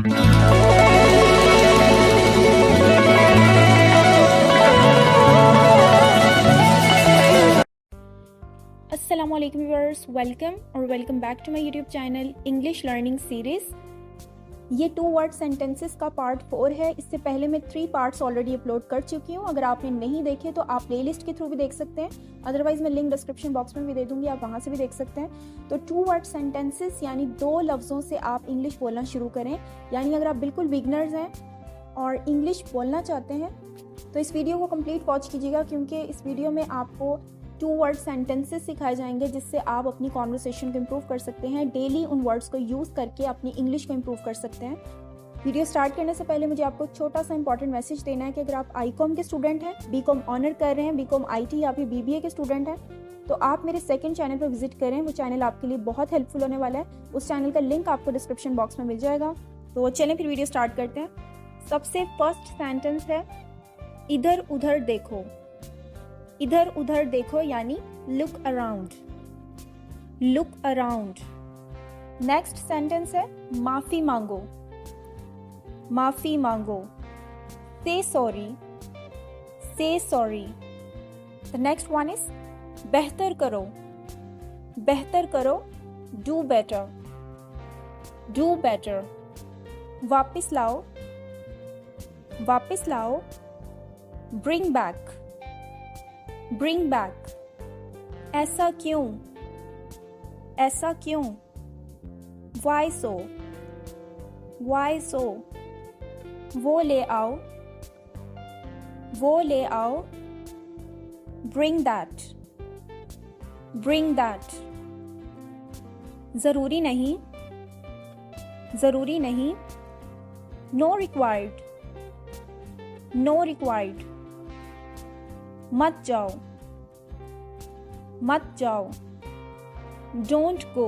अस्सलाम वालेकुम viewers, welcome back to my YouTube channel English learning series. ये 2 word sentences का पार्ट 4 है। इससे पहले मैं 3 पार्ट्स ऑलरेडी अपलोड कर चुकी हूँ। अगर आपने नहीं देखे तो आप प्लेलिस्ट के थ्रू भी देख सकते हैं, अदरवाइज़ मैं लिंक डिस्क्रिप्शन बॉक्स में भी दे दूँगी, आप वहाँ से भी देख सकते हैं। तो 2 वर्ड सेंटेंसेस यानी 2 लफ्ज़ों से आप इंग्लिश बोलना शुरू करें। यानी अगर आप बिल्कुल बिगनर्स हैं और इंग्लिश बोलना चाहते हैं तो इस वीडियो को कंप्लीट वॉच कीजिएगा, क्योंकि इस वीडियो में आपको 2 वर्ड सेंटेंसेस सिखाए जाएंगे जिससे आप अपनी कॉन्वर्सेशन को इम्प्रूव कर सकते हैं। डेली उन वर्ड्स को यूज़ करके अपनी इंग्लिश को इम्प्रूव कर सकते हैं। वीडियो स्टार्ट करने से पहले मुझे आपको छोटा सा इंपॉर्टेंट मैसेज देना है कि अगर आप ICOM के स्टूडेंट हैं, BCom ऑनर कर रहे हैं, BCom IT या फिर BBA के स्टूडेंट हैं, तो आप मेरे सेकंड चैनल पर विजिट करें। वो चैनल आपके लिए बहुत हेल्पफुल होने वाला है। उस चैनल का लिंक आपको डिस्क्रिप्शन बॉक्स में मिल जाएगा। तो चलें फिर वीडियो स्टार्ट करते हैं। सबसे फर्स्ट सेंटेंस है इधर उधर देखो। इधर उधर देखो यानी look around, look around. Next sentence है माफी मांगो, माफी मांगो। Say sorry, say sorry. The next one is बेहतर करो, बेहतर करो। Do better, do better. वापस लाओ, वापस लाओ। Bring back, bring back. ऐसा क्यों, ऐसा क्यों। Why so, why so. वो ले आओ, वो ले आओ। Bring that, bring that. जरूरी नहीं, जरूरी नहीं। No required, no required. मत जाओ, मत जाओ। Don't go,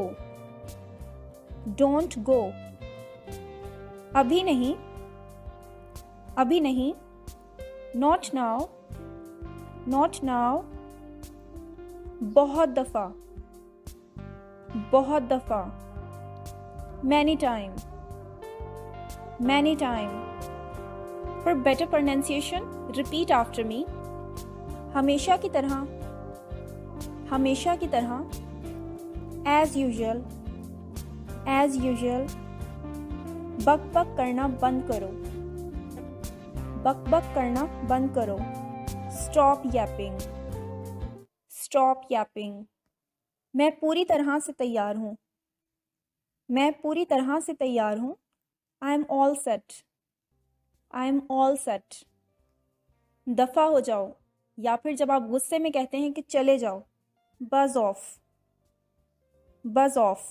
don't go. अभी नहीं, अभी नहीं। Not now, not now. बहुत दफा, बहुत दफा। Many time, many time. For better pronunciation repeat after me. हमेशा की तरह, हमेशा की तरह। As usual, as usual. बक बक करना बंद करो, बक बक करना बंद करो। Stop yapping, stop yapping. मैं पूरी तरह से तैयार हूँ, मैं पूरी तरह से तैयार हूँ। I am all set, I am all set. दफा हो जाओ, या फिर जब आप गुस्से में कहते हैं कि चले जाओ, बज ऑफ, बज ऑफ।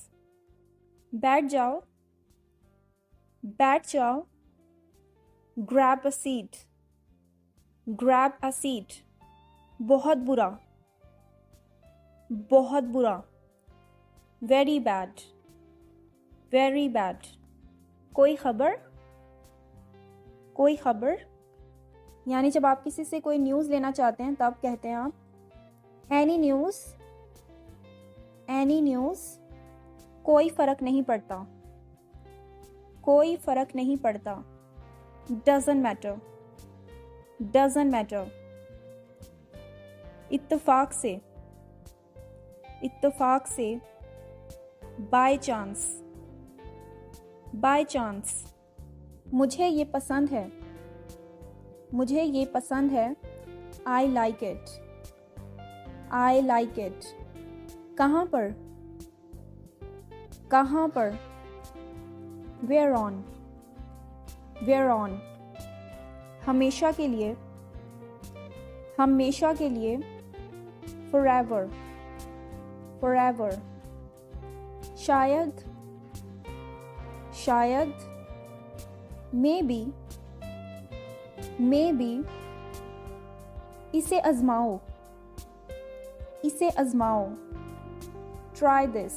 बैठ जाओ, बैठ जाओ। Grab a seat, grab a seat. बहुत बुरा, बहुत बुरा। Very bad, very bad. कोई खबर, कोई खबर। यानी जब आप किसी से कोई न्यूज़ लेना चाहते हैं तब कहते हैं आप एनी न्यूज़, एनी न्यूज़। कोई फ़र्क नहीं पड़ता, कोई फ़र्क नहीं पड़ता। Doesn't matter, doesn't matter. इत्तेफाक से, इत्तेफाक से। By chance, by chance. मुझे ये पसंद है, मुझे ये पसंद है। I like it, I like it. कहाँ पर, कहाँ पर। Where on, where on. हमेशा के लिए, हमेशा के लिए। Forever, forever. शायद, शायद। Maybe, maybe. इसे आजमाओ, इसे आजमाओ। Try this,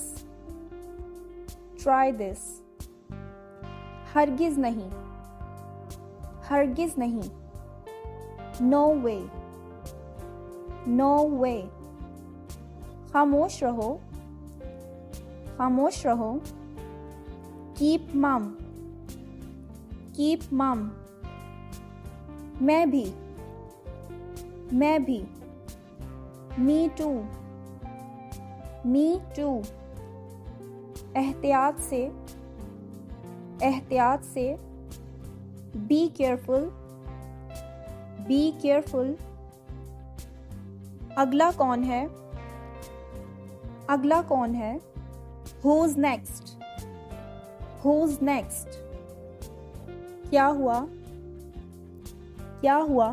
try this. हरगिज नहीं, हरगिज नहीं। No way, no way. खामोश रहो, खामोश रहो। कीप मम, कीप मम, मैं भी, मैं भी। Me too, me too. एहतियात से, एहतियात से। Be careful, be careful. अगला कौन है, अगला कौन है। Who's next, Who's next। क्या हुआ, क्या हुआ।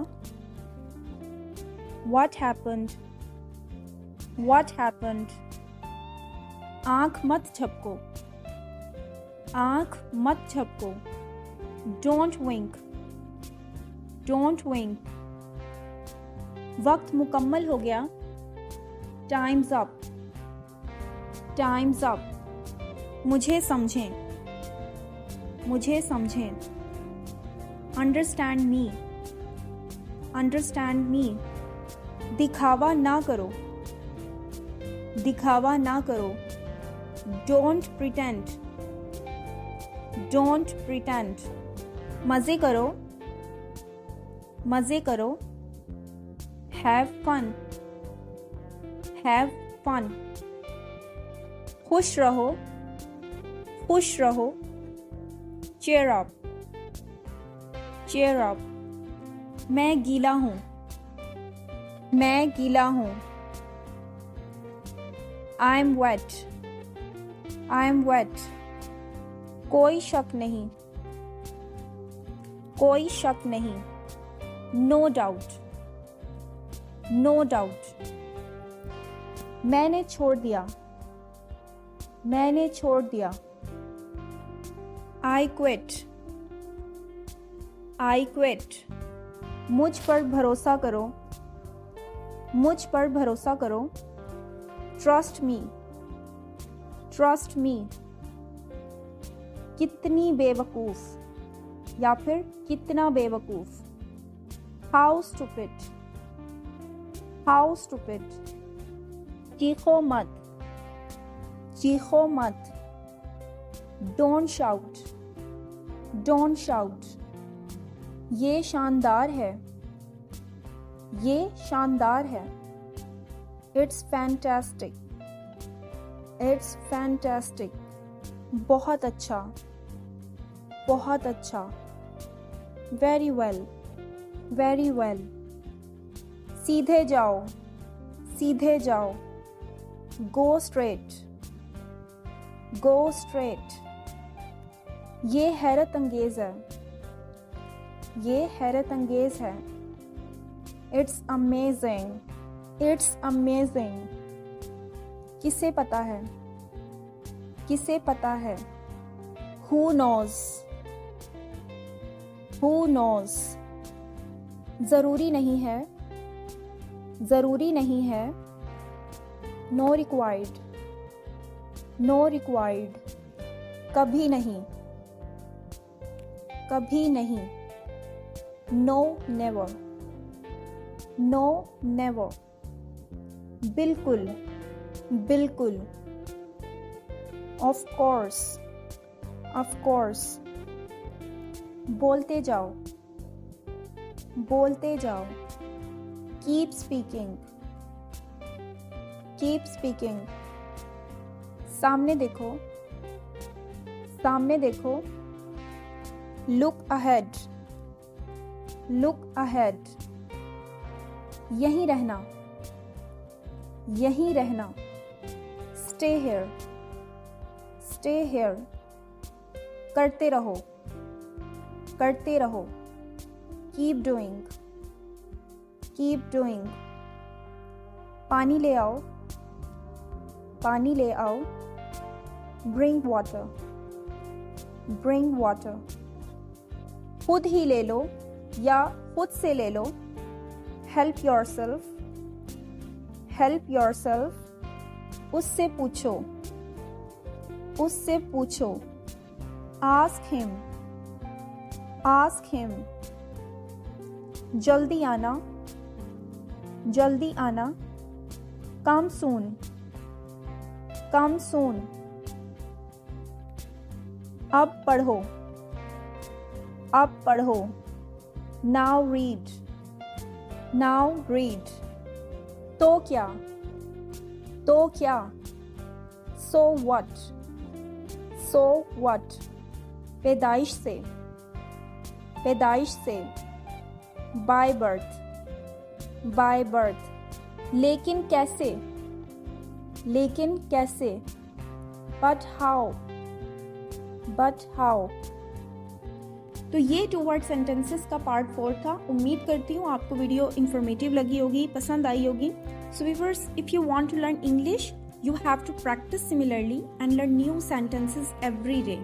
What happened, What happened। आँख मत झपको, आँख मत झपको। Don't wink, Don't wink। वक्त मुकम्मल हो गया। Time's up, Time's up। मुझे समझें, मुझे समझें। Understand me, Understand me। दिखावा ना करो, दिखावा ना करो। Don't pretend, Don't pretend। मज़े करो, मज़े करो। Have fun, Have fun। खुश रहो, खुश रहो। Cheer up, Cheer up। मैं गीला हूँ, मैं गीला हूँ। I'm wet, I'm wet। कोई शक नहीं, कोई शक नहीं। No doubt, No doubt। मैंने छोड़ दिया, मैंने छोड़ दिया। I quit, I quit। मुझ पर भरोसा करो, मुझ पर भरोसा करो। Trust me, Trust me। कितनी बेवकूफ या फिर कितना बेवकूफ। How stupid, How stupid। चीखो मत, चीखो मत। Don't shout, Don't shout। ये शानदार है, ये शानदार है। It's fantastic, It's fantastic। बहुत अच्छा, बहुत अच्छा। Very well, Very well। सीधे जाओ, सीधे जाओ। Go straight, Go straight। ये हैरत अंगेज है, ये हैरत अंगेज है। It's amazing, It's amazing। किसे पता है, किसे पता है। Who knows, Who knows। ज़रूरी नहीं है, ज़रूरी नहीं है। No required, No required। कभी नहीं, कभी नहीं। No never, No never। बिल्कुल, बिल्कुल। Of course, Of course। बोलते जाओ, बोलते जाओ। Keep speaking, Keep speaking। सामने देखो, सामने देखो। Look ahead, Look ahead। यहीं रहना, यहीं रहना। Stay here, Stay here। करते रहो, करते रहो। Keep doing, Keep doing। पानी ले आओ, पानी ले आओ। Bring water, Bring water। खुद ही ले लो या खुद से ले लो। Help yourself, Help yourself। उससे पूछो, उससे पूछो। Ask him, Ask him। जल्दी आना, जल्दी आना। Come soon, Come soon। अब पढ़ो, अब पढ़ो। Now read, now read. तो क्या, तो क्या। So what, so what. पैदाइश से, पैदाइश से। By birth, by birth. लेकिन कैसे, लेकिन कैसे। But how, but how. तो ये 2 वर्ड सेंटेंसेस का पार्ट 4 था। उम्मीद करती हूँ आपको वीडियो इंफॉर्मेटिव लगी होगी, पसंद आई होगी। So viewers, if you want to learn English, you have to practice similarly and learn new sentences every day.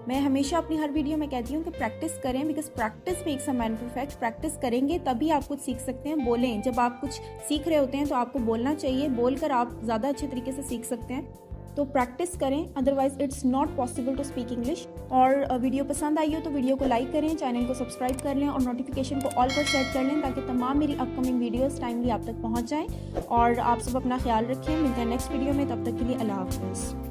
मैं हमेशा अपनी हर वीडियो में कहती हूँ कि प्रैक्टिस करें, because practice makes a man perfect. Practice करेंगे तभी आप कुछ सीख सकते हैं। बोलें, जब आप कुछ सीख रहे होते हैं तो आपको बोलना चाहिए, बोलकर आप ज़्यादा अच्छे तरीके से सीख सकते हैं। तो प्रैक्टिस करें, otherwise it's not possible to speak English. और वीडियो पसंद आई हो तो वीडियो को लाइक करें, चैनल को सब्सक्राइब कर लें और नोटिफिकेशन को ऑल पर सेट कर लें, ताकि तमाम मेरी अपकमिंग वीडियोस टाइमली आप तक पहुंच जाएं। और आप सब अपना ख्याल रखें। मिलते हैं नेक्स्ट वीडियो में, तब तक के लिए अल्लाह हाफ़िज़।